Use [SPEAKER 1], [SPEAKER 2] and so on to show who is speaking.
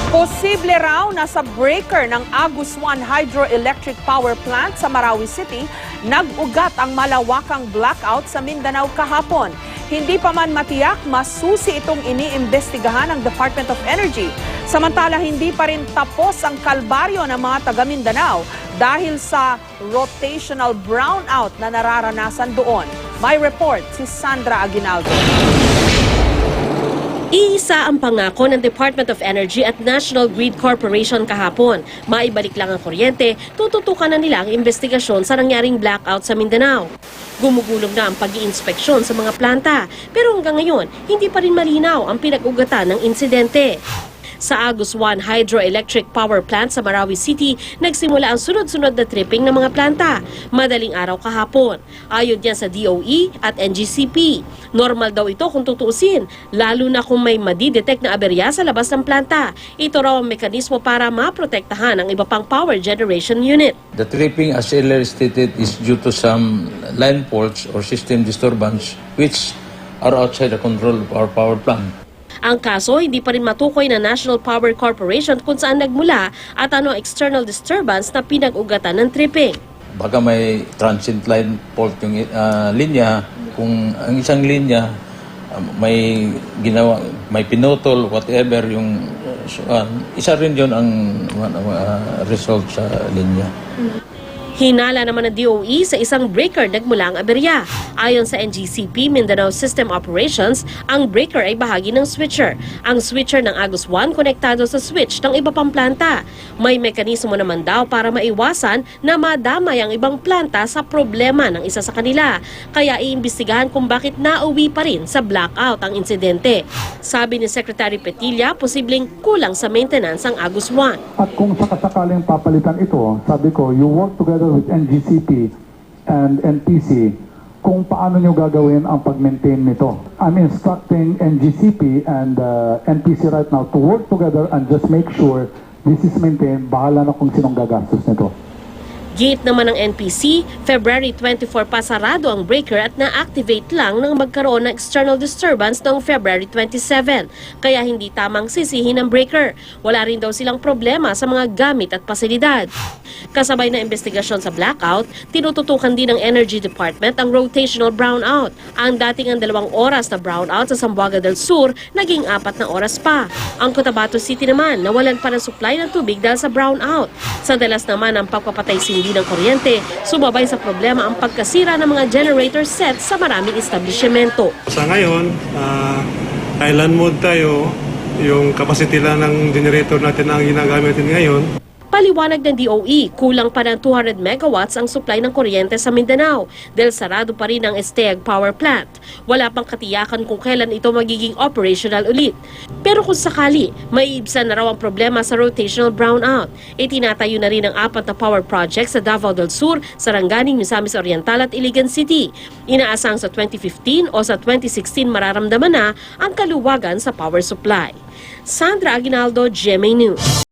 [SPEAKER 1] Posible raw na sa breaker ng Agus 1 Hydroelectric Power Plant sa Marawi City, nag-ugat ang malawakang blackout sa Mindanao kahapon. Hindi pa man matiyak, masusi itong iniimbestigahan ng Department of Energy. Samantala, hindi pa rin tapos ang kalbaryo ng mga taga Mindanao dahil sa rotational brownout na nararanasan doon. May report si Sandra Aguinaldo.
[SPEAKER 2] Iisa ang pangako ng Department of Energy at National Grid Corporation kahapon. Maibalik lang ang kuryente, tututukan na nila ang investigasyon sa nangyaring blackout sa Mindanao. Gumugulong na ang pag-iinspeksyon sa mga planta, pero hanggang ngayon, hindi pa rin malinaw ang pinag-ugatan ng insidente. Sa Agus 1 Hydroelectric Power Plant sa Marawi City, nagsimula ang sunod-sunod na tripping ng mga planta. Madaling araw kahapon. Ayon yan sa DOE at NGCP. Normal daw ito kung tutuusin, lalo na kung may madidetect na aberya sa labas ng planta. Ito raw ang mekanismo para maprotektahan ang iba pang power generation unit.
[SPEAKER 3] The tripping, as earlier stated, is due to some line faults or system disturbance which are outside the control of our power plant.
[SPEAKER 2] Ang kaso, hindi pa rin matukoy na National Power Corporation kung saan nagmula at ano external disturbance na pinag-ugatan ng tripping.
[SPEAKER 3] Baka may transient line fault yung linya. Kung ang isang linya may ginawa, may pinutol, whatever yung isa rin yun ang result sa linya.
[SPEAKER 2] Hinala naman ng DOE sa isang breaker nagmula ang aberya. Ayon sa NGCP Mindanao System Operations, ang breaker ay bahagi ng switcher. Ang switcher ng Agus 1 konektado sa switch ng iba pang planta. May mekanismo naman daw para maiwasan na madamay ang ibang planta sa problema ng isa sa kanila. Kaya iimbestigahan kung bakit nauwi pa rin sa blackout ang insidente. Sabi ni Secretary Petilla, posibleng kulang sa maintenance ang Agus 1.
[SPEAKER 4] At kung sakasakaling papalitan ito, sabi ko, you work together with NGCP and NPC kung paano nyo gagawin ang pag-maintain nito. I'm instructing NGCP and NPC right now to work together and just make sure this is maintained. Bahala na kung sinong gagastos nito.
[SPEAKER 2] Gate naman ng NPC, February 24 pa sarado ang breaker at na-activate lang nang magkaroon ng external disturbance noong February 27. Kaya hindi tamang sisihin ang breaker. Wala rin daw silang problema sa mga gamit at pasilidad. Kasabay na investigasyon sa blackout, tinututukan din ng Energy Department ang rotational brownout. Ang dating ang 2 oras na brownout sa Zamboanga del Sur, naging 4 na oras pa. Ang Cotabato City naman, nawalan pa ng supply ng tubig dahil sa brownout. Sa dalas naman ang pagpapatay-sindi ng kuryente, sumabay sa problema ang pagkasira ng mga generator set sa maraming establishmento.
[SPEAKER 5] Sa ngayon, island mode tayo, yung capacity lang ng generator natin ang ginagamit natin ngayon.
[SPEAKER 2] Paliwanag ng DOE, kulang pa ng 200 megawatts ang supply ng kuryente sa Mindanao dahil sarado pa rin ang Esteag Power Plant. Wala pang katiyakan kung kailan ito magiging operational ulit. Pero kung sakali, may ibsan na raw ang problema sa rotational brownout. Itinatayo na rin ang 4 na power projects sa Davao del Sur, Sarangani, Misamis Oriental at Iligan City. Inaasang sa 2015 o sa 2016 mararamdaman na ang kaluwagan sa power supply. Sandra Aguinaldo, GMA News.